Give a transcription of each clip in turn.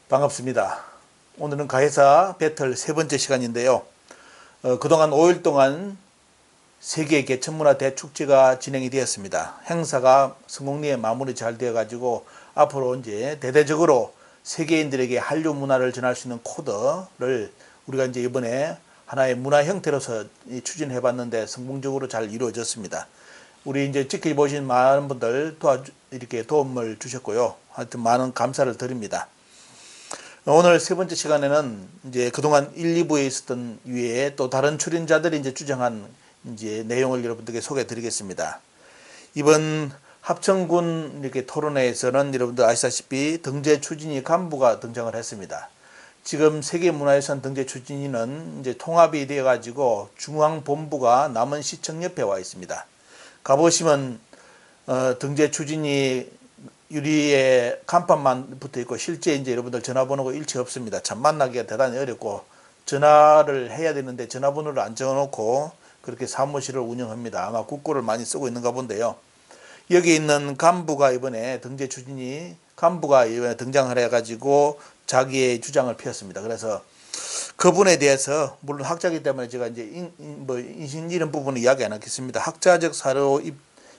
반갑습니다. 오늘은 가해사 배틀 세 번째 시간인데요. 그동안 5일 동안 세계 개천문화 대축제가 진행이 되었습니다. 행사가 성공리에 마무리 잘 되어 가지고 앞으로 이제 대대적으로 세계인들에게 한류 문화를 전할 수 있는 코드를 우리가 이제 이번에 하나의 문화 형태로서 추진해 봤는데 성공적으로 잘 이루어졌습니다. 우리 이제 지켜보신 많은 분들 이렇게 도움을 주셨고요. 하여튼 많은 감사를 드립니다. 오늘 세 번째 시간에는 이제 그동안 1, 2부에 있었던 위에 또 다른 출연자들이 이제 주장한 이제 내용을 여러분들께 소개해 드리겠습니다. 이번 합천군 이렇게 토론회에서는 여러분들 아시다시피 등재 추진위 간부가 등장을 했습니다. 지금 세계문화유산 등재 추진위는 이제 통합이 되어 가지고 중앙본부가 남원시청 옆에 와 있습니다. 가보시면 등재 추진위 유리에 간판만 붙어 있고 실제 이제 여러분들 전화번호가 일치 없습니다. 참 만나기가 대단히 어렵고 전화를 해야 되는데 전화번호를 안 적어놓고 그렇게 사무실을 운영합니다. 아마 국고를 많이 쓰고 있는가 본데요. 여기 있는 간부가 이번에 등재 추진이 간부가 이번에 등장을 해가지고 자기의 주장을 펴었습니다. 그래서 그분에 대해서 물론 학자이기 때문에 제가 이제 인신 이런 부분을 이야기 안 하겠습니다. 학자적 사료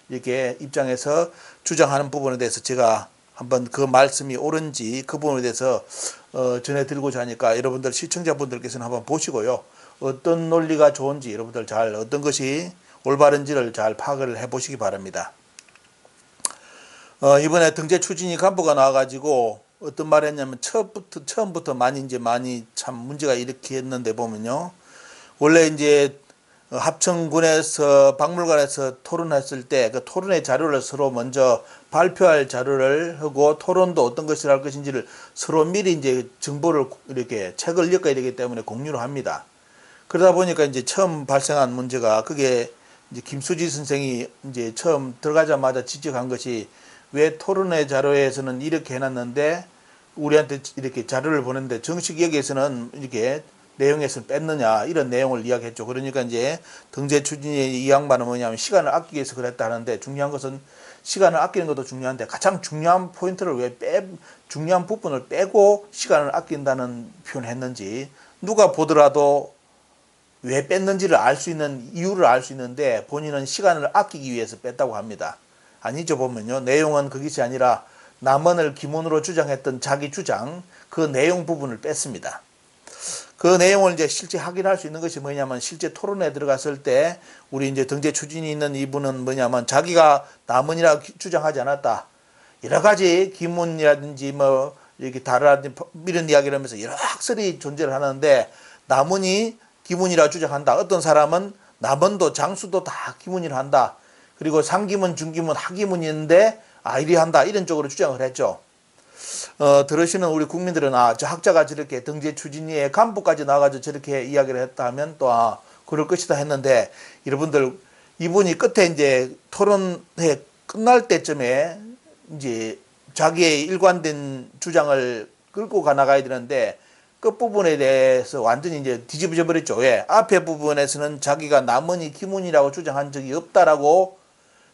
이렇게 입장에서 주장하는 부분에 대해서 제가 한번 그 말씀이 옳은지 그 부분에 대해서 전해드리고자 하니까 여러분들 시청자분들께서는 한번 보시고요. 어떤 논리가 좋은지 여러분들 잘 어떤 것이 올바른지를 잘 파악을 해보시기 바랍니다. 이번에 등재 추진위 간부가 나와가지고 어떤 말 했냐면 처음부터 많이 참 문제가 일으켰는데 보면요. 원래 이제 합천군에서 박물관에서 토론했을 때 그 토론의 자료를 서로 먼저 발표할 자료를 하고 토론도 어떤 것을 할 것인지를 서로 미리 이제 정보를 이렇게 책을 엮어야 되기 때문에 공유를 합니다. 그러다 보니까 이제 처음 발생한 문제가 그게 이제 김수지 선생이 이제 처음 들어가자마자 지적한 것이 왜 토론의 자료에서는 이렇게 해놨는데 우리한테 이렇게 자료를 보냈는데 정식 여기에서는 이렇게 내용에서 뺐느냐 이런 내용을 이야기했죠. 그러니까 이제 등재 추진의 이 양반은 뭐냐면 시간을 아끼기 위해서 그랬다 하는데 중요한 것은 시간을 아끼는 것도 중요한데 가장 중요한 포인트를 중요한 부분을 빼고 시간을 아낀다는 표현을 했는지 누가 보더라도 왜 뺐는지를 알 수 있는 이유를 알 수 있는데 본인은 시간을 아끼기 위해서 뺐다고 합니다. 아니죠. 보면요. 내용은 그것이 아니라 남원을 기본으로 주장했던 자기 주장 그 내용 부분을 뺐습니다. 그 내용을 이제 실제 확인할 수 있는 것이 뭐냐면 실제 토론에 들어갔을 때 우리 이제 등재 추진이 있는 이분은 뭐냐면 자기가 남원이라고 주장하지 않았다. 여러 가지 기문이라든지 뭐 이렇게 다르라든지 이런 이야기를 하면서 여러 학설이 존재를 하는데 남원이 기문이라고 주장한다. 어떤 사람은 남원도 장수도 다 기문이라 한다. 그리고 상기문, 중기문, 하기문이 있는데 이리 한다. 이런 쪽으로 주장을 했죠. 들으시는 우리 국민들은 저 학자가 저렇게 등재 추진위의 간부까지 나와가지고 저렇게 이야기를 했다 하면 또 그럴 것이다 했는데 여러분들 이분이 끝에 이제 토론회 끝날 때쯤에 이제 자기의 일관된 주장을 끌고 나가야 되는데 끝부분에 대해서 완전히 이제 뒤집어져 버렸죠. 왜? 앞에 부분에서는 자기가 남원이 기문이라고 주장한 적이 없다라고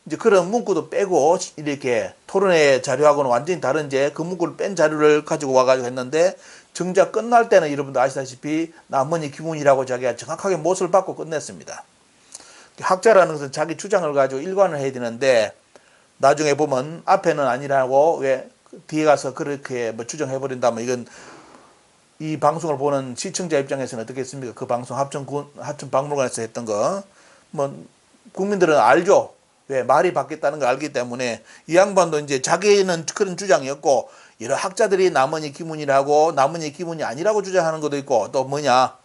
이제 그런 문구도 빼고 이렇게 토론회 자료하고는 완전히 다른 이제 그 문구를 뺀 자료를 가지고 와가지고 했는데 정작 끝날 때는 여러분들 아시다시피 남원이 기문이라고 자기가 정확하게 못을 받고 끝냈습니다. 학자라는 것은 자기 주장을 가지고 일관을 해야 되는데 나중에 보면 앞에는 아니라고 왜 뒤에 가서 그렇게 뭐 주장해버린다면 이건 이 방송을 보는 시청자 입장에서는 어떻겠습니까? 그 방송 합천 박물관에서 했던 거 뭐 국민들은 알죠. 왜 말이 바뀌었다는 걸 알기 때문에 이 양반도 이제 자기는 그런 주장이었고 여러 학자들이 남원이 기문이라고 남원이 기문이 아니라고 주장하는 것도 있고 또 뭐냐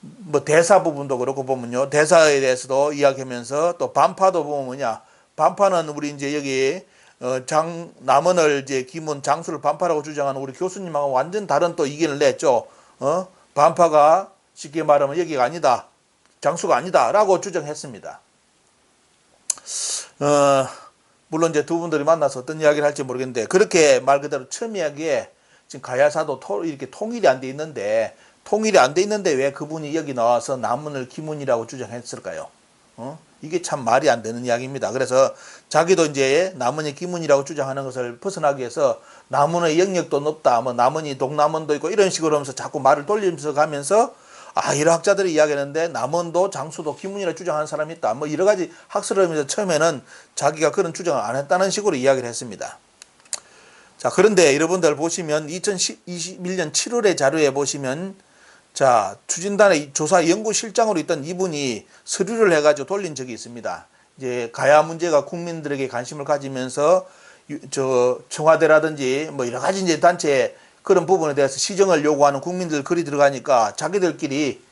뭐 대사 부분도 그렇고 보면요 대사에 대해서도 이야기하면서 또 반파도 보면 뭐냐 반파는 우리 이제 여기 남원을 이제 기문 장수를 반파라고 주장하는 우리 교수님하고 완전 다른 또 의견을 냈죠. 반파가 쉽게 말하면 여기가 아니다 장수가 아니다라고 주장했습니다. 물론 이제 두 분들이 만나서 어떤 이야기를 할지 모르겠는데 그렇게 말 그대로 첨예하게 지금 가야사도 이렇게 통일이 안 돼 있는데 왜 그분이 여기 나와서 남원을 기문이라고 주장했을까요? 이게 참 말이 안 되는 이야기입니다. 그래서 자기도 이제 남원이 기문이라고 주장하는 것을 벗어나기 위해서 남원의 영역도 높다, 뭐 남원이 동남원도 있고 이런 식으로 하면서 자꾸 말을 돌리면서 가면서 이런 학자들이 이야기하는데 남원도 장수도 기문이라고 주장하는 사람이 있다. 뭐 여러 가지 학설을 하면서 처음에는 자기가 그런 주장을 안 했다는 식으로 이야기를 했습니다. 자, 그런데 여러분들 보시면 2021년 7월의 자료에 보시면 자, 추진단의 조사 연구실장으로 있던 이분이 서류를 해가지고 돌린 적이 있습니다. 이제 가야 문제가 국민들에게 관심을 가지면서 청와대라든지 뭐 여러 가지 이제 단체 그런 부분에 대해서 시정을 요구하는 국민들 글이 들어가니까 자기들끼리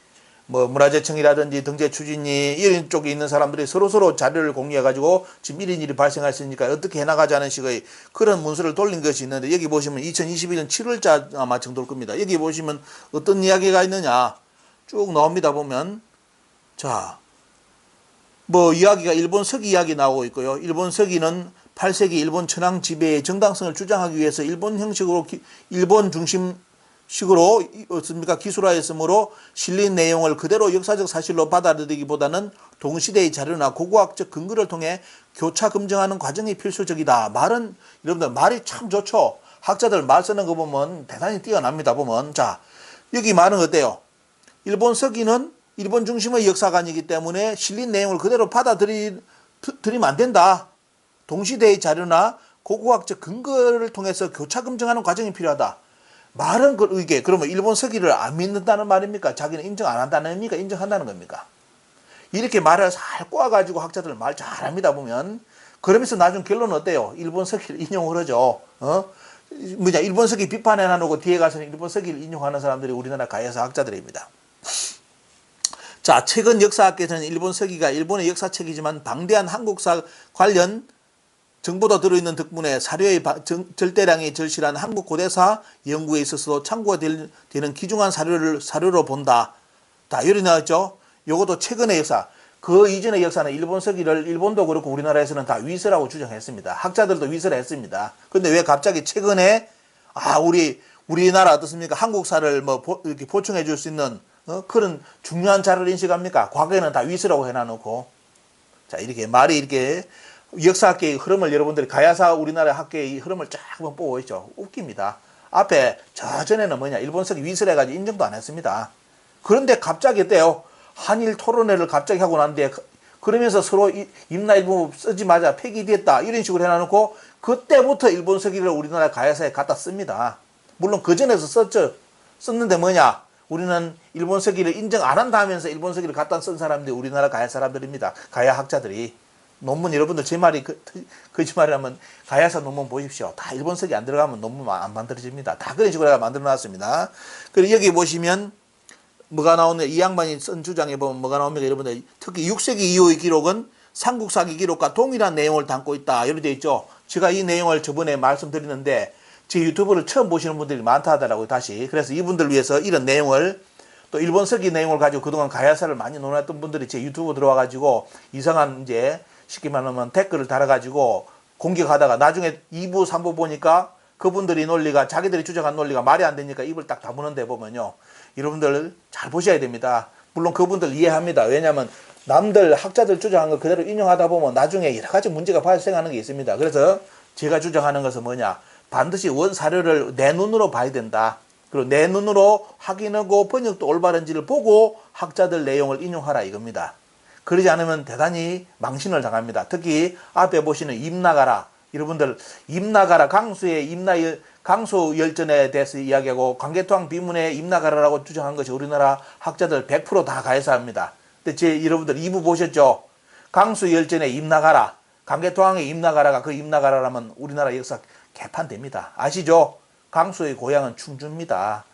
뭐 문화재청이라든지 등재 추진위 이런 쪽에 있는 사람들이 서로서로 자료를 공유해가지고 지금 이런 일이 발생했으니까 어떻게 해나가자는 식의 그런 문서를 돌린 것이 있는데 여기 보시면 2021년 7월자 아마 정도일 겁니다. 여기 보시면 어떤 이야기가 있느냐 쭉 나옵니다. 보면 자, 뭐 이야기가 일본 서기 이야기 나오고 있고요. 일본 서기는 8세기 일본 천황 지배의 정당성을 주장하기 위해서 일본 형식으로 일본 중심식으로 어떻습니까? 기술화했으므로 실린 내용을 그대로 역사적 사실로 받아들이기보다는 동시대의 자료나 고고학적 근거를 통해 교차 검증하는 과정이 필수적이다. 말은 여러분들 말이 참 좋죠. 학자들 말 쓰는 거 보면 대단히 뛰어납니다. 보면 자, 여기 말은 어때요? 일본 서기는 일본 중심의 역사관이기 때문에 실린 내용을 그대로 받아들이면 안 된다. 동시대의 자료나 고고학적 근거를 통해서 교차 검증하는 과정이 필요하다. 말은 이게 그러면 일본 서기를 안 믿는다는 말입니까? 자기는 인정 안 한다는 의미가 인정한다는 겁니까? 이렇게 말을 잘 꼬아가지고 학자들 말 잘합니다 보면. 그러면서 나중 결론은 어때요? 일본 서기를 인용을 하죠. 일본 서기 비판해 놔놓고 뒤에 가서는 일본 서기를 인용하는 사람들이 우리나라 가야사 학자들입니다. 자, 최근 역사학계에서는 일본 서기가 일본의 역사책이지만 방대한 한국사 관련 정보도 들어있는 덕분에 사료의 절대량이 절실한 한국 고대사 연구에 있어서도 참고가 되는 귀중한 사료로 본다. 다 이렇게 나왔죠. 요것도 최근의 역사. 그 이전의 역사는 일본 서기를 일본도 그렇고 우리나라에서는 다 위서라고 주장했습니다. 학자들도 위서를 했습니다. 근데 왜 갑자기 최근에 우리나라 어떻습니까? 한국사를 뭐 이렇게 보충해 줄 수 있는 그런 중요한 자료를 인식합니까? 과거에는 다 위서라고 해놔놓고. 자, 이렇게 말이 이렇게 역사학계의 흐름을 여러분들이 가야사 우리나라 학계의 흐름을 쫙 한번 보고 있죠. 웃깁니다. 앞에 저전에는 뭐냐 일본 서기 위서를 해가지고 인정도 안 했습니다. 그런데 갑자기 어때요? 한일 토론회를 갑자기 하고 난데 그러면서 서로 임나일부 쓰지 마자 폐기됐다 이런 식으로 해놔놓고 그때부터 일본 서기를 우리나라 가야사에 갖다 씁니다. 물론 그 전에서 썼는데 뭐냐 우리는 일본 서기를 인정 안 한다 하면서 일본 서기를 갖다 쓴 사람들이 우리나라 가야 사람들입니다. 가야 학자들이. 논문 여러분들 제 말이 거짓말이라면 가야사 논문 보십시오. 다 일본 서기 안 들어가면 논문 안 만들어집니다. 다 그런 식으로 만들어 놨습니다. 그리고 여기 보시면 뭐가 나오냐 이 양반이 쓴 주장에 보면 뭐가 나옵니까 여러분들 특히 6세기 이후의 기록은 삼국사기 기록과 동일한 내용을 담고 있다 이렇게 되어 있죠. 제가 이 내용을 저번에 말씀드리는데 제 유튜브를 처음 보시는 분들이 많다 하더라고요. 다시 그래서 이분들 위해서 이런 내용을 또 일본 서기 내용을 가지고 그동안 가야사를 많이 논했던 분들이 제 유튜브 들어와 가지고 이상한 이제 쉽게 말하면 댓글을 달아가지고 공격하다가 나중에 2부 3부 보니까 그분들이 논리가 자기들이 주장한 논리가 말이 안 되니까 입을 딱 다무는데 보면요 여러분들 잘 보셔야 됩니다. 물론 그분들 이해합니다. 왜냐하면 남들 학자들 주장한 거 그대로 인용하다 보면 나중에 여러 가지 문제가 발생하는 게 있습니다. 그래서 제가 주장하는 것은 뭐냐 반드시 원사료를 내 눈으로 봐야 된다. 그리고 내 눈으로 확인하고 번역도 올바른지를 보고 학자들 내용을 인용하라 이겁니다. 그러지 않으면 대단히 망신을 당합니다. 특히 앞에 보시는 임나가라. 여러분들 임나가라 강수 열전에 대해서 이야기하고 광개토항 비문에 임나가라라고 주장한 것이 우리나라 학자들 100% 다 가해사합니다. 근데 여러분들 2부 보셨죠? 강수 열전에 임나가라. 광개토항에 임나가라가 그 임나가라라면 우리나라 역사 개판됩니다. 아시죠? 강수의 고향은 충주입니다.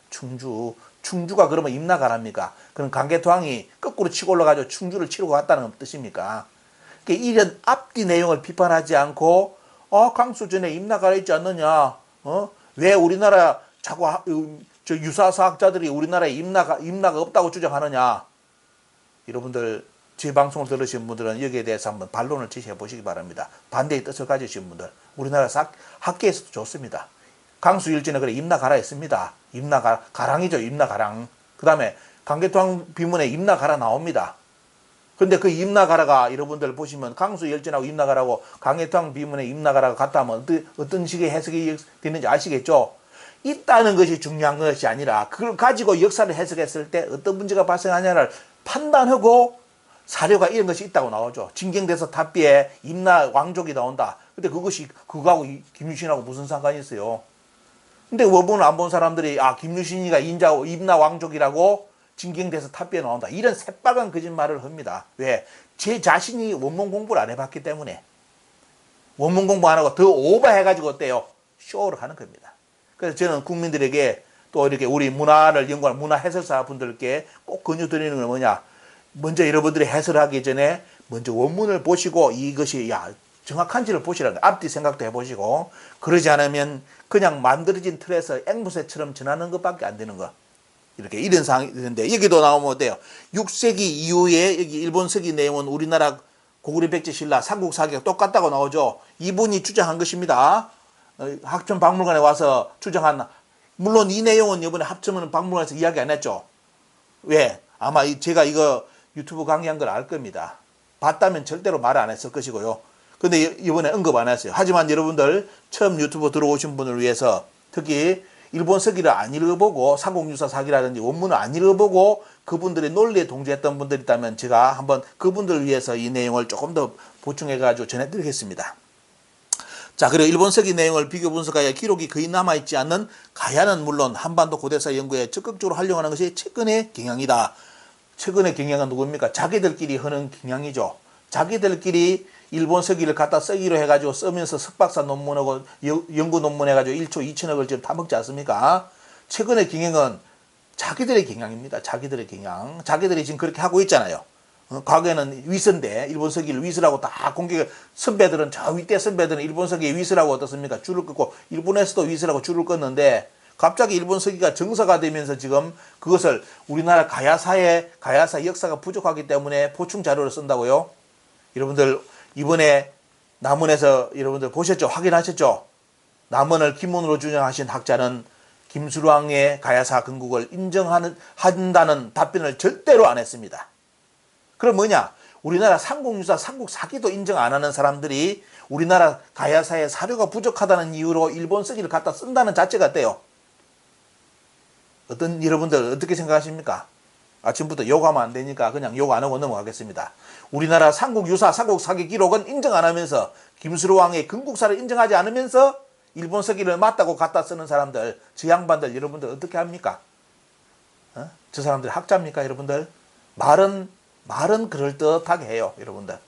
충주가 그러면 임나가랍니까? 그럼 강개토항이 거꾸로 치고 올라가지고 충주를 치르고 갔다는 뜻입니까? 그러니까 이런 앞뒤 내용을 비판하지 않고 강수 전에 임나가라 있지 않느냐? 왜 우리나라 자꾸 유사사학자들이 우리나라에 임나가 없다고 주장하느냐? 여러분들 제 방송을 들으신 분들은 여기에 대해서 한번 반론을 제시해 보시기 바랍니다. 반대의 뜻을 가지신 분들 우리나라 학계에서도 좋습니다. 강수일전에 그래 임나가라 했습니다. 가랑이죠. 임나가랑. 그 다음에 강개토항 비문에 임나가라 나옵니다. 근데 그 임나가라가 여러분들 보시면 강수열전하고 임나가라고 강해탕 비문에 임나가라가 같다 하면 어떤 식의 해석이 되는지 아시겠죠? 있다는 것이 중요한 것이 아니라 그걸 가지고 역사를 해석했을 때 어떤 문제가 발생하냐를 판단하고 사료가 이런 것이 있다고 나오죠. 진경대서 탑비에 임나 왕족이 나온다. 근데 그것이 그거하고 김유신하고 무슨 상관이 있어요? 근데 원본을 안 본 사람들이 김유신이가 임나 왕족이라고 진경대서 탑비에 나온다. 이런 새빨간 거짓말을 합니다. 왜? 제 자신이 원문 공부를 안 해봤기 때문에. 원문 공부 안 하고 더 오버해가지고 어때요? 쇼를 하는 겁니다. 그래서 저는 국민들에게 또 이렇게 우리 문화를 연구하는 문화 해설사 분들께 꼭 권유드리는 건 뭐냐? 먼저 여러분들이 해설하기 전에 먼저 원문을 보시고 이것이 정확한지를 보시라는 거예요. 앞뒤 생각도 해보시고, 그러지 않으면 그냥 만들어진 틀에서 앵무새처럼 전하는 것밖에 안 되는 거. 이렇게 이런 상황이 있는데 여기도 나오면 어때요? 6세기 이후에 여기 일본 서기 내용은 우리나라 고구려 백제 신라 삼국사기가 똑같다고 나오죠. 이분이 주장한 것입니다. 합천박물관에 와서 주장한, 물론 이 내용은 이번에 합천박물관에서 이야기 안 했죠. 왜? 아마 제가 이거 유튜브 강의한 걸 알 겁니다. 봤다면 절대로 말 안 했을 것이고요. 근데 이번에 언급 안 했어요. 하지만 여러분들 처음 유튜브 들어오신 분을 위해서 특히 일본 서기를 안 읽어보고 삼국유사 사기라든지 원문을 안 읽어보고 그분들의 논리에 동조했던 분들이 있다면 제가 한번 그분들을 위해서 이 내용을 조금 더 보충해가지고 전해드리겠습니다. 자, 그리고 일본 서기 내용을 비교 분석하여 기록이 거의 남아있지 않는 가야는 물론 한반도 고대사 연구에 적극적으로 활용하는 것이 최근의 경향이다. 최근의 경향은 누굽니까? 자기들끼리 하는 경향이죠. 자기들끼리 일본 서기를 갖다 쓰기로 해가지고 쓰면서 석박사 논문하고 연구 논문 해가지고 1초 2천억을 지금 타먹지 않습니까? 최근의 경향은 자기들의 경향입니다. 자기들의 경향. 자기들이 지금 그렇게 하고 있잖아요. 과거에는 위선데 일본 서기를 위선라고 다 공격, 선배들은 저 윗대 선배들은 일본 서기의 위선라고 어떻습니까? 줄을 긋고 일본에서도 위선라고 줄을 껐는데 갑자기 일본 서기가 정사가 되면서 지금 그것을 우리나라 가야사 역사가 부족하기 때문에 보충 자료를 쓴다고요. 여러분들 이번에 남원에서 여러분들 보셨죠? 확인하셨죠? 남원을 기문으로 주장하신 학자는 김수랑의 가야사 건국을 한다는 답변을 절대로 안 했습니다. 그럼 뭐냐? 우리나라 삼국유사, 삼국사기도 인정 안 하는 사람들이 우리나라 가야사의 사료가 부족하다는 이유로 일본 서기를 갖다 쓴다는 자체가 어때요? 여러분들 어떻게 생각하십니까? 아침부터 욕하면 안 되니까 그냥 욕 안 하고 넘어가겠습니다. 우리나라 삼국유사, 삼국사기 기록은 인정 안 하면서 김수로 왕의 건국사를 인정하지 않으면서 일본 서기를 맞다고 갖다 쓰는 사람들, 저 양반들 여러분들 어떻게 합니까? 저 사람들 학자입니까 여러분들? 말은 그럴듯하게 해요 여러분들.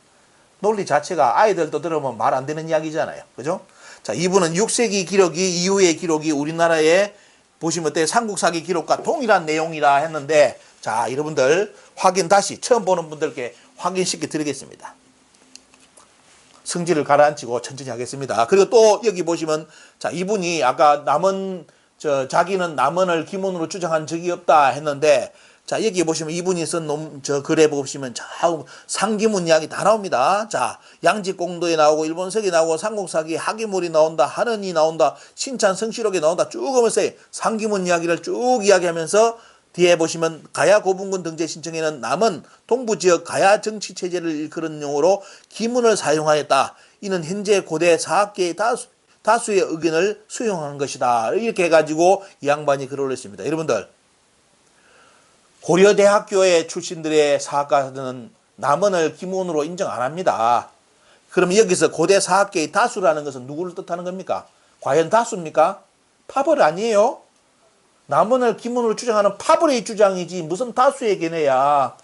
논리 자체가 아이들도 들으면 말 안 되는 이야기잖아요. 그죠? 자, 이분은 6세기 기록이 이후의 기록이 우리나라에 보시면 어때요? 삼국사기 기록과 동일한 내용이라 했는데, 자, 여러분들 확인 다시 처음 보는 분들께 확인시켜 드리겠습니다. 성질을 가라앉히고 천천히 하겠습니다. 그리고 또 여기 보시면, 자, 이분이 아까 자기는 남원을 기문으로 주장한 적이 없다 했는데, 자, 여기 보시면 이분이 쓴 글에 보시면 상기문 이야기 다 나옵니다. 자, 양지공도에 나오고 일본 서기 나오고 삼국사기 하기물이 나온다, 한은이 나온다, 신찬 성시록에 나온다 쭉 하면서 상기문 이야기를 쭉 이야기하면서 뒤에 보시면 가야 고분군 등재 신청에는 남은 동부지역 가야 정치체제를 일컬은 용어로 기문을 사용하였다. 이는 현재 고대 사학계의 다수의 의견을 수용한 것이다. 이렇게 해가지고 이 양반이 글을 올렸습니다. 여러분들, 고려대학교의 출신들의 사학가는 남원을 기문으로 인정 안 합니다. 그럼 여기서 고대 사학계의 다수라는 것은 누구를 뜻하는 겁니까? 과연 다수입니까? 파벌 아니에요? 남원을 기문으로 주장하는 파벌의 주장이지 무슨 다수의 견해야.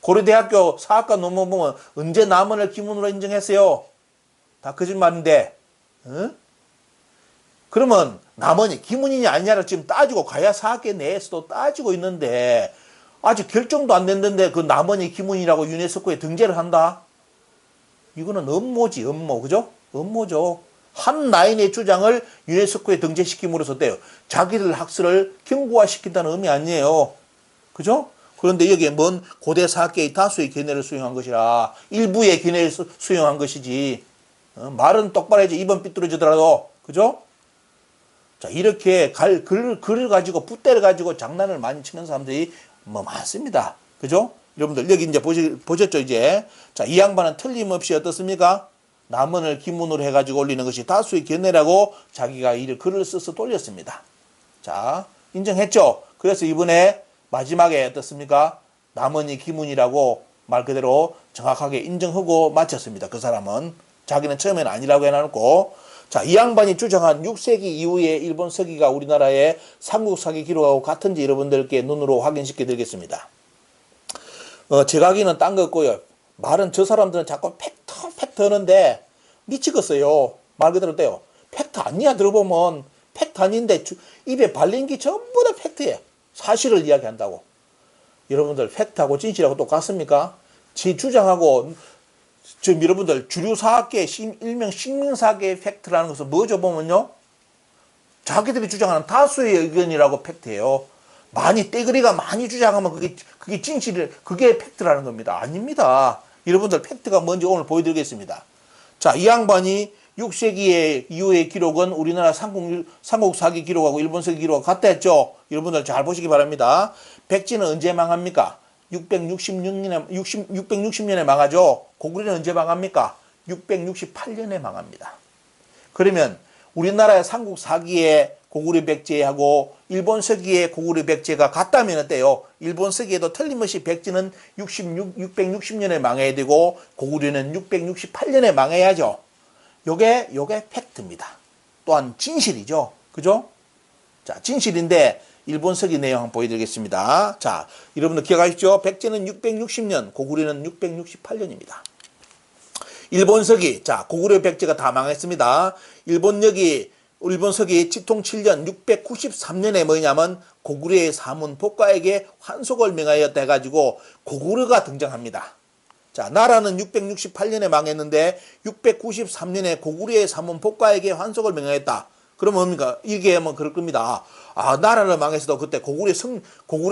고려대학교 사학과 논문 보면 언제 남원을 기문으로 인정했어요? 다 거짓말인데. 그러면 남원이 기문이냐 아니냐를 지금 따지고 가야 사학계 내에서도 따지고 있는데 아직 결정도 안 됐는데 그 남원이 기문이라고 유네스코에 등재를 한다? 이거는 음모지, 음모. 그죠? 음모죠. 한 라인의 주장을 유네스코에 등재시킴으로써 어때요? 자기들 학술을 견고화시킨다는 의미 아니에요. 그죠? 그런데 여기에 뭔 고대 사학계의 다수의 견해를 수용한 것이라 일부의 견해를 수용한 것이지. 말은 똑바로 해야지 입은 삐뚤어지더라도. 그죠? 자, 이렇게 글을 가지고 붓대를 가지고 장난을 많이 치는 사람들이 많습니다. 그죠? 여러분들 여기 이제 보셨죠 이제. 자, 이 양반은 틀림없이 어떻습니까? 남원을 기문으로 해가지고 올리는 것이 다수의 견해라고 자기가 글을 써서 돌렸습니다. 자, 인정했죠? 그래서 이번에 마지막에 어떻습니까? 남원이 기문이라고 말 그대로 정확하게 인정하고 마쳤습니다. 그 사람은. 자기는 처음에는 아니라고 해놓고. 자, 이 양반이 주장한 6세기 이후에 일본 서기가 우리나라의 삼국사기 기록하고 같은지 여러분들께 눈으로 확인시켜 드리겠습니다. 제가기는 딴 거 없고요. 말은 저 사람들은 자꾸 팩트 하는데 미치겠어요. 말 그대로 떼요. 팩트 아니야. 들어보면 팩트 아닌데 입에 발린 게 전부 다 팩트예요. 사실을 이야기한다고. 여러분들 팩트하고 진실하고 똑같습니까? 제 주장하고 지금 여러분들 주류사학계 일명 식민사학계의 팩트라는 것은 뭐죠 보면요. 자기들이 주장하는 다수의 의견이라고 팩트예요. 많이 떼거리가 많이 주장하면 그게 진실을 그게 팩트라는 겁니다. 아닙니다. 여러분들 팩트가 뭔지 오늘 보여드리겠습니다. 자, 이 양반이 6세기 이후의 기록은 우리나라 삼국사기 기록하고 일본서기 기록하고 같다 했죠. 여러분들 잘 보시기 바랍니다. 백제는 언제 망합니까? 660년에 망하죠. 고구려는 언제 망합니까? 668년에 망합니다. 그러면 우리나라의 삼국사기의 고구려 백제하고 일본 서기의 고구려 백제가 같다면 어때요? 일본 서기에도 틀림없이 백제는 660년에 망해야 되고 고구려는 668년에 망해야죠. 요게 팩트입니다. 또한 진실이죠. 그죠? 자, 진실인데 일본 서기 내용 한번 보여드리겠습니다. 자, 여러분들 기억하십시오. 백제는 660년, 고구려는 668년입니다. 일본 서기, 자, 고구려 백제가 다 망했습니다. 일본 서기 치통 7년 693년에 뭐냐면 고구려의 사문 복가에게 환속을 명하였다 해가지고 고구려가 등장합니다. 자, 나라는 668년에 망했는데 693년에 고구려의 사문 복가에게 환속을 명하였다. 그러면 뭡니까? 이게 뭐 그럴 겁니다. 아, 나라를 망했어도 그때 고구려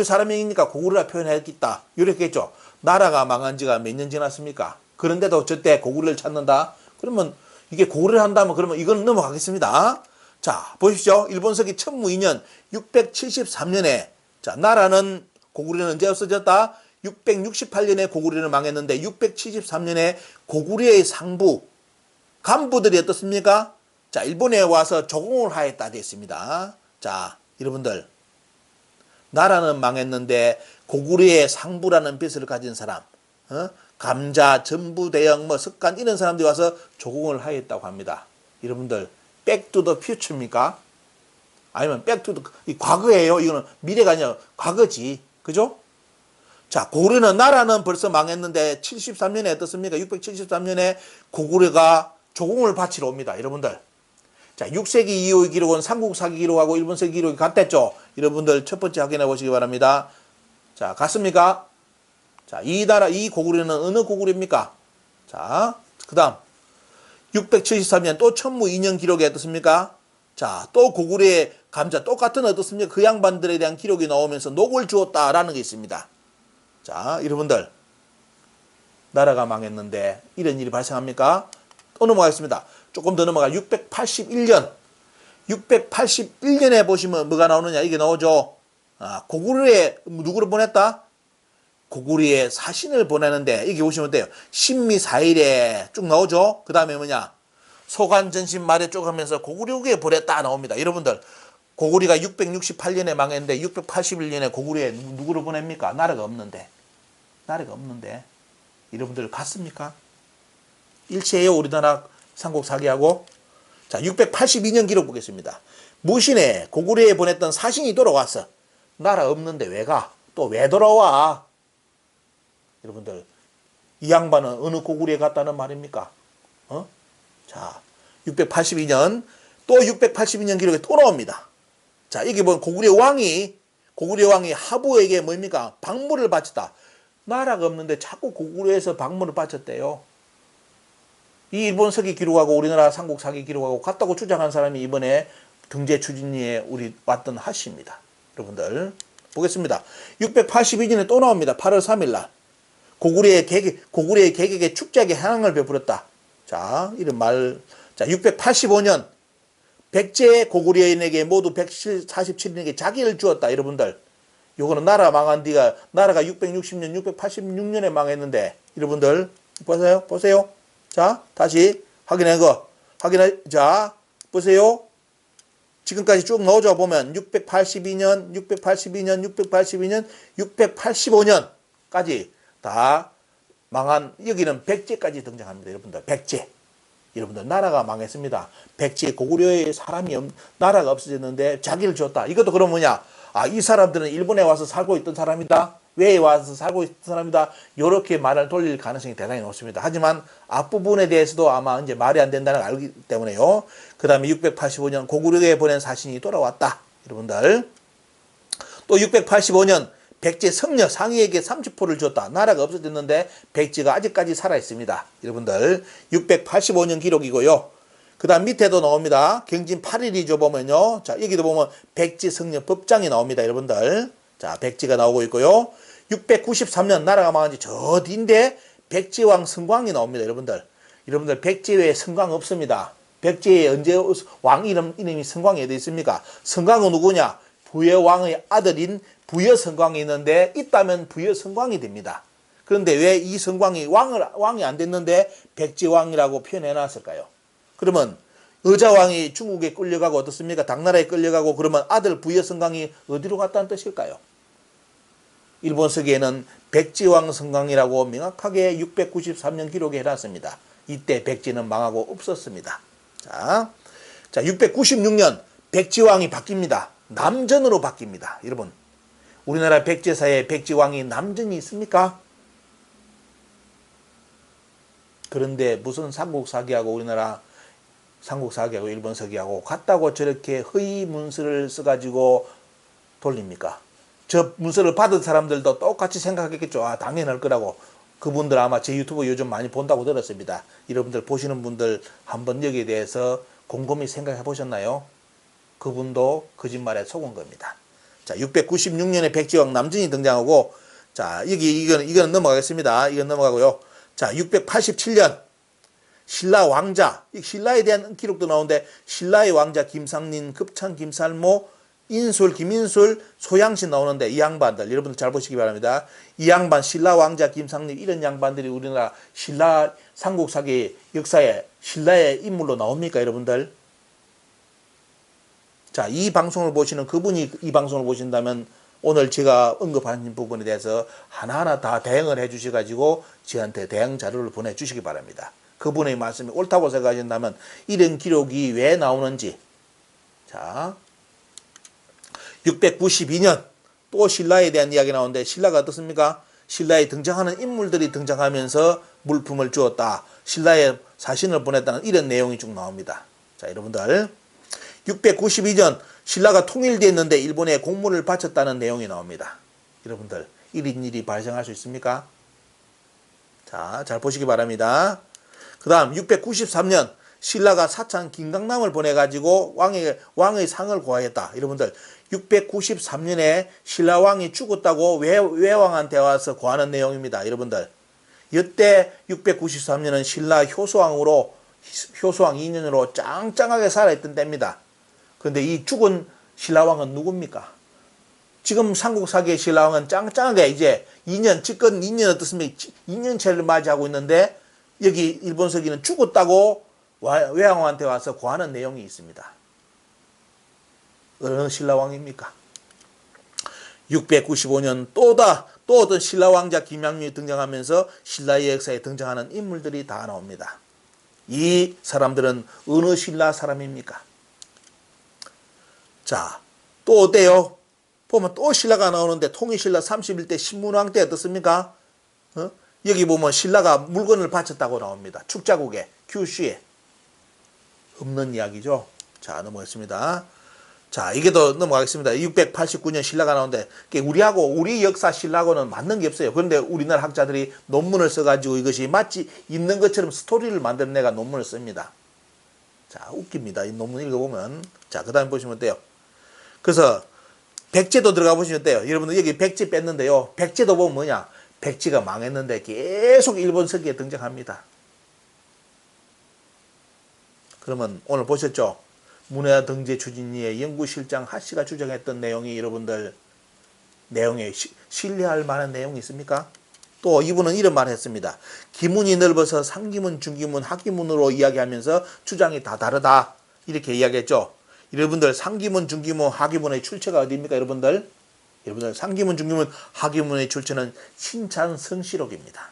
사람이니까 고구려라 표현했겠다. 이렇게 했죠. 나라가 망한 지가 몇 년 지났습니까? 그런데도 저때 고구려를 찾는다? 그러면 이게 고구려를 한다면 그러면 이건 넘어가겠습니다. 자, 보십시오. 일본 서기 천무 2년 673년에 자, 나라는 고구려는 언제 없어졌다? 668년에 고구려는 망했는데 673년에 고구려의 상부 간부들이 어떻습니까? 자, 일본에 와서 조공을 하였다 됐습니다. 자, 여러분들 나라는 망했는데 고구려의 상부라는 빚을 가진 사람, 감자, 전부, 대영, 석간 이런 사람들이 와서 조공을 하였다고 합니다. 여러분들 back to the future입니까? 아니면 back to the 과거예요. 이거는 미래가 아니라 과거지. 그죠? 자, 고구려는 나라는 벌써 망했는데 73년에 어떻습니까? 673년에 고구려가 조공을 바치러 옵니다. 여러분들. 자, 6세기 이후의 기록은 삼국사기 기록하고 일본서기 기록이 같았죠. 여러분들 첫 번째 확인해 보시기 바랍니다. 자, 같습니까? 자, 이 고구려는 어느 고구려입니까? 자, 그 다음 673년 또 천무 2년 기록이 어떻습니까? 자, 또 고구려의 감자 똑같은 어떻습니까? 그 양반들에 대한 기록이 나오면서 녹을 주었다라는 게 있습니다. 자, 여러분들 나라가 망했는데 이런 일이 발생합니까? 또 넘어가겠습니다. 조금 더 넘어가 681년에 보시면 뭐가 나오느냐 이게 나오죠. 아, 고구려에 누구를 보냈다? 고구려에 사신을 보내는데 이게 보시면 돼요. 신미사일에 쭉 나오죠. 그 다음에 뭐냐 소관전신 말에 쭉 하면서 고구려에 보냈다 나옵니다. 여러분들 고구려가 668년에 망했는데 681년에 고구려에 누구를 보냅니까? 나라가 없는데 여러분들 갔습니까? 일치해요. 우리나라 삼국사기하고. 자, 682년 기록 보겠습니다. 무신에 고구려에 보냈던 사신이 돌아왔어. 나라 없는데 왜 가? 또 왜 돌아와? 여러분들 이 양반은 어느 고구려에 갔다는 말입니까? 자, 682년 또 682년 기록에 또 나옵니다. 자, 이게 뭐 고구려 왕이 하부에게 뭡니까? 박물을 바쳤다. 나라가 없는데 자꾸 고구려에서 박물을 바쳤대요. 이 일본 서기 기록하고 우리나라 삼국사기 기록하고 같다고 주장한 사람이 이번에 경제 추진위에 우리 왔던 하씨입니다. 여러분들 보겠습니다. 682년에 또 나옵니다. 8월 3일 날 고구려의 개격에 축제하게 향을 베풀었다. 자, 이런 말. 자, 685년 백제 고구려인에게 모두 147인에게 자기를 주었다. 여러분들 요거는 나라 망한 뒤가 나라가 660년, 686년에 망했는데 여러분들 보세요. 자, 다시 확인해 자, 보세요. 지금까지 쭉 넣어줘 보면 682년, 685년까지 다 망한 여기는 백제까지 등장합니다. 여러분들 백제. 여러분들 나라가 망했습니다. 백제 고구려의 나라가 없어졌는데 자기를 줬다. 이것도 그럼 뭐냐? 아, 이 사람들은 일본에 와서 살고 있던 사람이다. 왜 와서 살고 있던 사람이다. 이렇게 말을 돌릴 가능성이 대단히 높습니다. 하지만 앞부분에 대해서도 아마 이제 말이 안 된다는 걸 알기 때문에요. 그 다음에 685년 고구려에 보낸 사신이 돌아왔다. 여러분들. 또 685년 백제 성녀 상희에게 30포를 줬다. 나라가 없어졌는데 백제가 아직까지 살아있습니다. 여러분들 685년 기록이고요. 그 다음 밑에도 나옵니다. 경진 8일이죠 보면요. 자, 여기도 보면 백제 성녀 법장이 나옵니다. 여러분들. 자, 백제가 나오고 있고요. 693년 나라가 망한 지 저 뒤인데 백제왕 성광이 나옵니다. 여러분들 백제 외에 성광 없습니다. 백제에 언제 왕 이름이 성광이 어디 있습니까? 성광은 누구냐? 부여왕의 아들인 부여성광이 있는데 있다면 부여성광이 됩니다. 그런데 왜 이 성광이 왕이 안 됐는데 백제왕이라고 표현해 놨을까요? 그러면 의자왕이 중국에 끌려가고 어떻습니까? 당나라에 끌려가고 그러면 아들 부여성광이 어디로 갔다는 뜻일까요? 일본 서기에는 백제왕 성광이라고 명확하게 693년 기록에 해놨습니다. 이때 백제는 망하고 없었습니다. 자, 696년 백제왕이 바뀝니다. 남전으로 바뀝니다. 여러분, 우리나라 백제사에 백제왕이 남전이 있습니까? 그런데 무슨 삼국사기하고 우리나라 삼국사기하고 일본 서기하고 같다고 저렇게 허위 문서를 써가지고 돌립니까? 저 문서를 받은 사람들도 똑같이 생각했겠죠. 아, 당연할 거라고. 그분들 아마 제 유튜브 요즘 많이 본다고 들었습니다. 여러분들 보시는 분들 한번 여기에 대해서 곰곰이 생각해 보셨나요? 그분도 거짓말에 속은 겁니다. 자, 696년에 백제왕 남전이 등장하고, 자, 이거는 넘어가겠습니다. 이건 넘어가고요. 자, 687년 신라 왕자, 신라에 대한 기록도 나오는데 신라의 왕자 김상린, 급찬, 김살모, 인술, 김인술, 소양신 나오는데 이 양반들 여러분들 잘 보시기 바랍니다. 이 양반 신라 왕자 김상림 이런 양반들이 우리나라 신라 삼국사기 역사에 신라의 인물로 나옵니까 여러분들? 자, 이 방송을 보시는 그분이 이 방송을 보신다면 오늘 제가 언급한 부분에 대해서 하나하나 다 대응을 해 주셔가지고 저한테 대응 자료를 보내주시기 바랍니다. 그분의 말씀이 옳다고 생각하신다면 이런 기록이 왜 나오는지. 자, 692년 또 신라에 대한 이야기 나오는데 신라가 어떻습니까? 신라에 등장하는 인물들이 등장하면서 물품을 주었다. 신라에 사신을 보냈다는 이런 내용이 쭉 나옵니다. 자, 여러분들 692년 신라가 통일됐는데 일본에 공물을 바쳤다는 내용이 나옵니다. 여러분들 이런 일이 발생할 수 있습니까? 자, 잘 보시기 바랍니다. 그 다음 693년 신라가 사창 김강남을 보내가지고 왕의 상을 구하였다. 여러분들 693년에 신라왕이 죽었다고 외왕한테 와서 구하는 내용입니다. 여러분들 이때 693년은 신라 효소왕 2년으로 짱짱하게 살아있던 때입니다. 그런데 이 죽은 신라왕은 누굽니까? 지금 삼국사기의 신라왕은 짱짱하게 이제 2년, 집권 2년 어떻습니까? 2년째를 맞이하고 있는데 여기 일본 서기는 죽었다고 외왕한테 와서 구하는 내용이 있습니다. 어느 신라왕입니까? 695년 또 어떤 신라왕자 김양윤이 등장하면서 신라의 역사에 등장하는 인물들이 다 나옵니다. 이 사람들은 어느 신라 사람입니까? 자, 또 어때요? 보면 또 신라가 나오는데 통일신라 31대 신문왕 때 어떻습니까? 여기 보면 신라가 물건을 바쳤다고 나옵니다. 축자국에, 규슈에. 없는 이야기죠. 자, 넘어가겠습니다. 자, 이게 더 넘어가겠습니다. 689년 신라가 나오는데 우리 역사 신라하고는 맞는 게 없어요. 그런데 우리나라 학자들이 논문을 써가지고 이것이 마치 있는 것처럼 스토리를 만들어내가 논문을 씁니다. 자, 웃깁니다. 이 논문 읽어보면. 자, 그 다음에 보시면 어때요? 그래서 백제도 들어가 보시면 어때요? 여러분들 여기 백제 뺐는데요. 백제도 보면 뭐냐? 백제가 망했는데 계속 일본 서기에 등장합니다. 그러면 오늘 보셨죠? 문해와 등재 추진위의 연구실장 하씨가 주장했던 내용이 여러분들 내용에 신뢰할 만한 내용이 있습니까? 또 이분은 이런 말을 했습니다. 기문이 넓어서 상기문, 중기문, 하기문으로 이야기하면서 주장이 다 다르다. 이렇게 이야기했죠. 여러분들 상기문, 중기문, 하기문의 출처가 어디입니까? 여러분들 상기문, 중기문, 하기문의 출처는 신찬성시록입니다.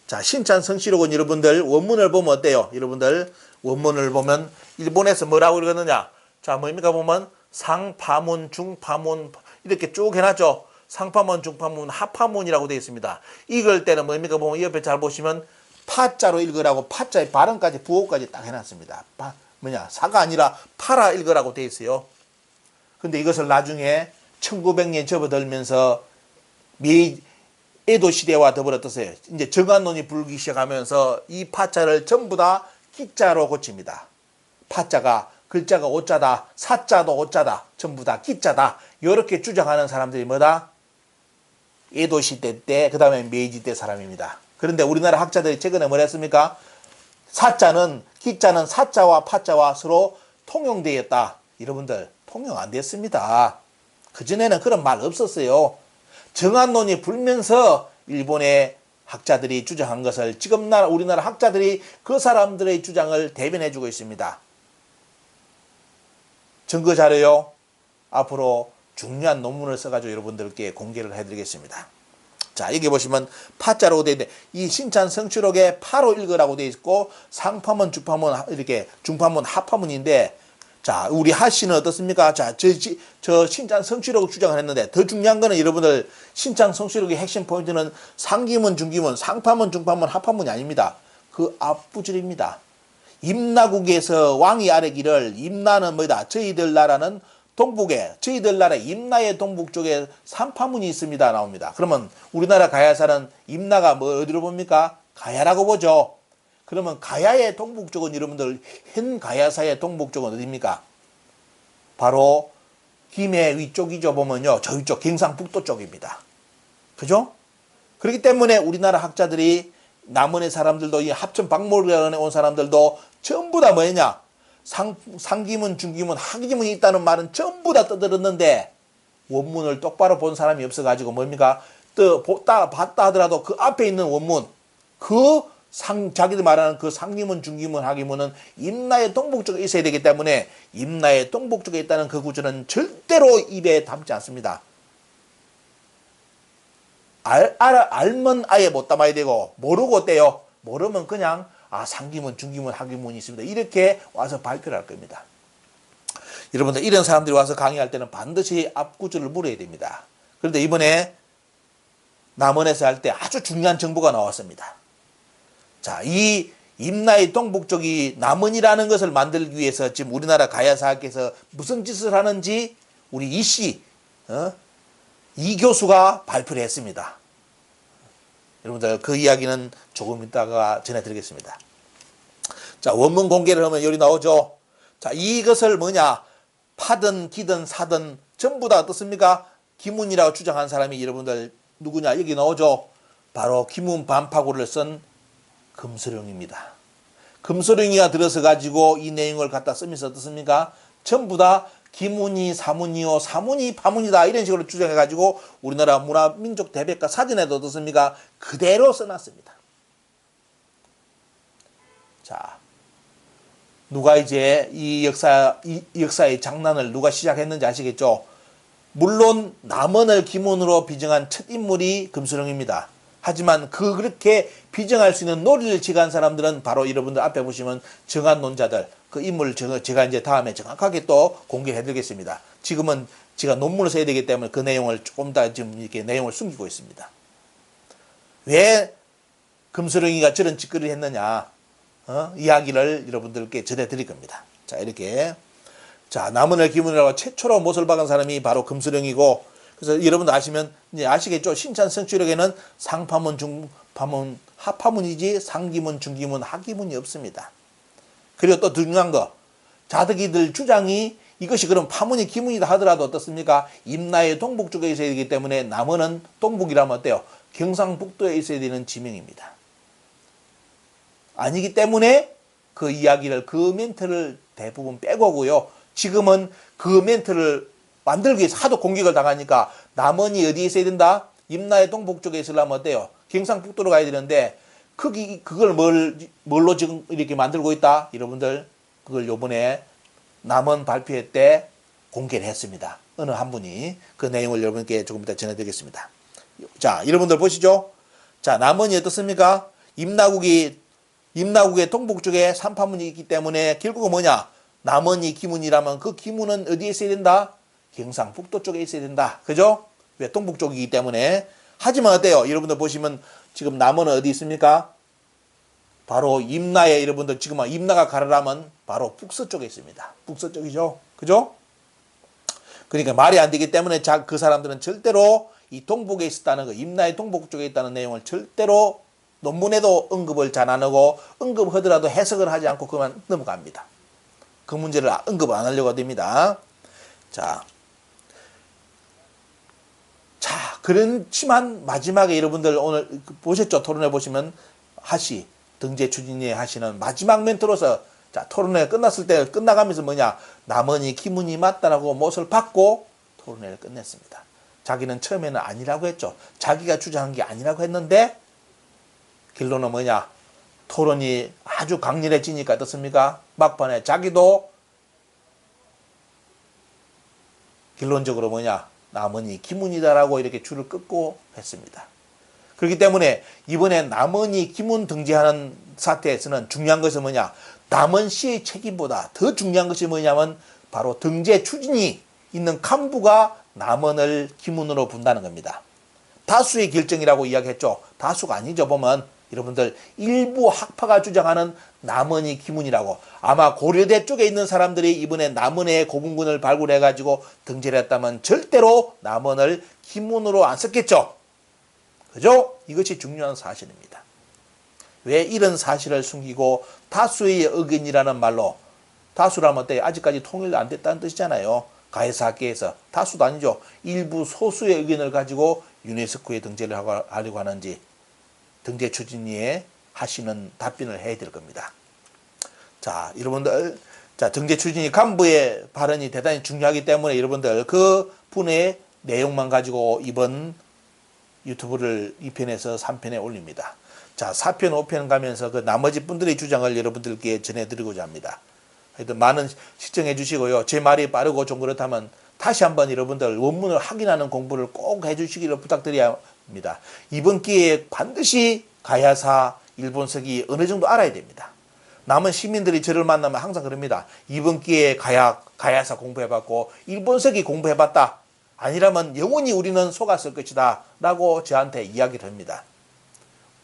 자, 신찬성시록은 여러분들 원문을 보면 어때요? 여러분들 원문을 보면 일본에서 뭐라고 읽었느냐? 자, 뭡니까 보면 상파문, 중파문 이렇게 쭉 해놨죠. 상파문, 중파문, 하파문이라고 되어 있습니다. 읽을 때는 뭡니까 보면 옆에 잘 보시면 파자로 읽으라고 파자의 발음까지 부호까지 딱 해놨습니다. 사가 아니라 파라 읽으라고 되어 있어요. 근데 이것을 나중에 1900년 접어들면서 에도 시대와 더불어 떠서요. 이제 정한론이 불기 시작하면서 이 파자를 전부 다 기자로 고칩니다. 파자가 글자가 오자다, 사자도 오자다, 전부 다 기자다. 이렇게 주장하는 사람들이 뭐다? 에도 시대 때, 그 다음에 메이지 때 사람입니다. 그런데 우리나라 학자들이 최근에 뭐라 했습니까? 기자는 사자와 파자와 서로 통용되었다. 여러분들 통용 안 됐습니다. 그전에는 그런 말 없었어요. 정한론이 불면서 일본의 학자들이 주장한 것을 지금 우리나라 학자들이 그 사람들의 주장을 대변해주고 있습니다. 증거 자료요. 앞으로 중요한 논문을 써가지고 여러분들께 공개를 해드리겠습니다. 자, 여기 보시면 파자로 되어 있는데 이 신찬성취록에 파로 읽으라고 되어 있고 상파문, 중파문 이렇게 중파문, 하파문인데 자, 우리 하씨는 어떻습니까? 자, 저 신찬성취록을 주장을 했는데 더 중요한 거는 여러분들 신찬성취록의 핵심 포인트는 상기문, 중기문, 상파문, 중파문, 하파문이 아닙니다. 그 앞부절입니다. 임나국에서 왕이 아뢰기를 임나는 뭐다? 저희들 나라는 동북에 저희들 나라 임나의 동북 쪽에 상파문이 있습니다. 나옵니다. 그러면 우리나라 가야사는 임나가 뭐 어디로 봅니까? 가야라고 보죠. 그러면 가야의 동북 쪽은 여러분들 현 가야사의 동북 쪽은 어디입니까? 바로 김해 위쪽이죠. 보면요. 저 위쪽 경상북도 쪽입니다. 그죠? 그렇기 때문에 우리나라 학자들이 남원의 사람들도 이 합천 박물관에 온 사람들도 전부 다 뭐였냐? 상기문, 중기문, 하기문이 있다는 말은 전부 다 떠들었는데 원문을 똑바로 본 사람이 없어가지고 뭡니까? 봤다 하더라도 그 앞에 있는 원문 자기들 말하는 그 상기문, 중기문, 하기문은 임나의 동북 쪽에 있어야 되기 때문에 임나의 동북 쪽에 있다는 그 구절은 절대로 입에 담지 않습니다. 알면 아예 못 담아야 되고 모르고 어때요? 모르면 그냥 상기문, 중기문, 하기문이 있습니다. 이렇게 와서 발표를 할 겁니다. 여러분들 이런 사람들이 와서 강의할 때는 반드시 앞구절을 물어야 됩니다. 그런데 이번에 남원에서 할 때 아주 중요한 정보가 나왔습니다. 자, 이 임나의 동북쪽이 남원이라는 것을 만들기 위해서 지금 우리나라 가야사학께서 무슨 짓을 하는지 우리 이 교수가 발표를 했습니다. 여러분들 그 이야기는 조금 이따가 전해드리겠습니다. 자, 원문 공개를 하면 여기 나오죠. 자, 이것을 뭐냐? 파든 기든 사든 전부 다 어떻습니까? 기문이라고 주장한 사람이 여러분들 누구냐? 여기 나오죠. 바로 기문 반파구를 쓴 금소룡입니다. 금소룡이가 들어서 가지고 이 내용을 갖다 쓰면서 어떻습니까? 전부 다 기문이 사문이요, 사문이 파문이다 이런 식으로 주장해 가지고 우리나라 문화민족 대백과 사전에도 어떻습니까? 그대로 써놨습니다. 자, 누가 이제 이 역사의 장난을 누가 시작했는지 아시겠죠? 물론 남원을 기문으로 비정한 첫 인물이 금수령입니다. 하지만 그렇게 비정할 수 있는 논리를 지간 사람들은 바로 여러분들 앞에 보시면 정한론자들, 그 인물을 제가 이제 다음에 정확하게 또 공개해 드리겠습니다. 지금은 제가 논문을 써야 되기 때문에 그 내용을 조금 더 지금 이렇게 내용을 숨기고 있습니다. 왜 금수령이가 저런 짓거리를 했느냐? 이야기를 여러분들께 전해 드릴 겁니다. 자, 이렇게. 자, 남원을 기문이라고 최초로 못을 박은 사람이 바로 금수령이고, 그래서 여러분들 아시면 이제 아시겠죠? 신찬성취록에는 상파문, 중파문, 하파문이지 상기문, 중기문, 하기문이 없습니다. 그리고 또 중요한 거, 자덕이들 주장이 이것이 그럼 파문이 기문이다 하더라도 어떻습니까? 임나의 동북 쪽에 있어야 되기 때문에 남원은 동북이라면 어때요? 경상북도에 있어야 되는 지명입니다. 아니기 때문에 그 이야기를, 그 멘트를 대부분 빼고고요. 지금은 그 멘트를 만들기 위해서 하도 공격을 당하니까 남원이 어디에 있어야 된다? 임나의 동북쪽에 있으려면 어때요? 경상북도로 가야 되는데 그걸 뭘로 지금 이렇게 만들고 있다? 여러분들 그걸 요번에 남원 발표회 때 공개를 했습니다. 어느 한 분이 그 내용을 여러분께 조금 이따 전해드리겠습니다. 자, 여러분들 보시죠. 자, 남원이 어떻습니까? 임나국의 동북쪽에 삼파문이 있기 때문에 결국은 뭐냐? 남원이 기문이라면 그 기문은 어디에 있어야 된다? 경상북도 쪽에 있어야 된다. 그죠? 왜? 동북쪽이기 때문에. 하지만 어때요? 여러분들 보시면 지금 남원은 어디 있습니까? 바로 임나에 여러분들 지금 임나가 가르라면 바로 북서쪽에 있습니다. 북서쪽이죠. 그죠? 그러니까 말이 안 되기 때문에 그 사람들은 절대로 이 동북에 있었다는 거, 임나의 동북쪽에 있다는 내용을 절대로 논문에도 언급을 잘 안 하고 언급하더라도 해석을 하지 않고 그만 넘어갑니다. 그 문제를 언급 안 하려고 됩니다. 자, 그렇지만 마지막에 여러분들 오늘 보셨죠? 토론회 보시면 하시, 등재 추진위에 하시는 마지막 멘트로서 자, 토론회 끝났을 때 끝나가면서 뭐냐? 남원이 기문이 맞다라고 못을 받고 토론회를 끝냈습니다. 자기는 처음에는 아니라고 했죠. 자기가 주장한 게 아니라고 했는데 결론은 뭐냐? 토론이 아주 강렬해지니까 어떻습니까? 막판에 자기도 결론적으로 뭐냐? 남원이 기문이다라고 이렇게 줄을 끊고 했습니다. 그렇기 때문에 이번에 남원이 기문 등재하는 사태에서는 중요한 것은 뭐냐? 남원시의 책임보다 더 중요한 것이 뭐냐면 바로 등재 추진이 있는 간부가 남원을 기문으로 분다는 겁니다. 다수의 결정이라고 이야기했죠. 다수가 아니죠. 보면 여러분들 일부 학파가 주장하는 남원이 기문이라고. 아마 고려대 쪽에 있는 사람들이 이번에 남원의 고분군을 발굴해가지고 등재를 했다면 절대로 남원을 기문으로 안 썼겠죠. 그죠? 이것이 중요한 사실입니다. 왜 이런 사실을 숨기고 다수의 의견이라는 말로, 다수라면 어때요? 아직까지 통일 안 됐다는 뜻이잖아요. 가해사학계에서 다수도 아니죠. 일부 소수의 의견을 가지고 유네스코에 등재를 하려고 하는지 등재 추진위에 하시는 답변을 해야 될 겁니다. 자, 여러분들, 자, 등재 추진위 간부의 발언이 대단히 중요하기 때문에 여러분들 그 분의 내용만 가지고 이번 유튜브를 2편에서 3편에 올립니다. 자, 4편, 5편 가면서 그 나머지 분들의 주장을 여러분들께 전해드리고자 합니다. 하여튼 많은 시청해 주시고요. 제 말이 빠르고 좀 그렇다면 다시 한번 여러분들 원문을 확인하는 공부를 꼭 해주시기를 부탁드려야 합니다. 이번 기회에 반드시 가야사 일본서기 어느 정도 알아야 됩니다. 남은 시민들이 저를 만나면 항상 그럽니다. 이번 기회에 가야사 공부해봤고 일본서기 공부해봤다. 아니라면 영원히 우리는 속았을 것이다 라고 저한테 이야기를 합니다.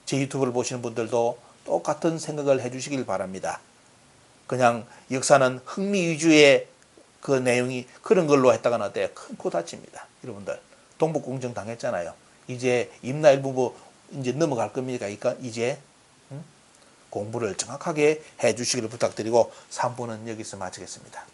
제 유튜브를 보시는 분들도 똑같은 생각을 해주시길 바랍니다. 그냥 역사는 흥미 위주의 그 내용이 그런 걸로 했다가는 어때요? 큰 코 다칩니다. 여러분들 동북공정 당했잖아요. 이제 임나 일부부 이제 넘어갈 겁니까? 이제 공부를 정확하게 해주시기를 부탁드리고 3부는 여기서 마치겠습니다.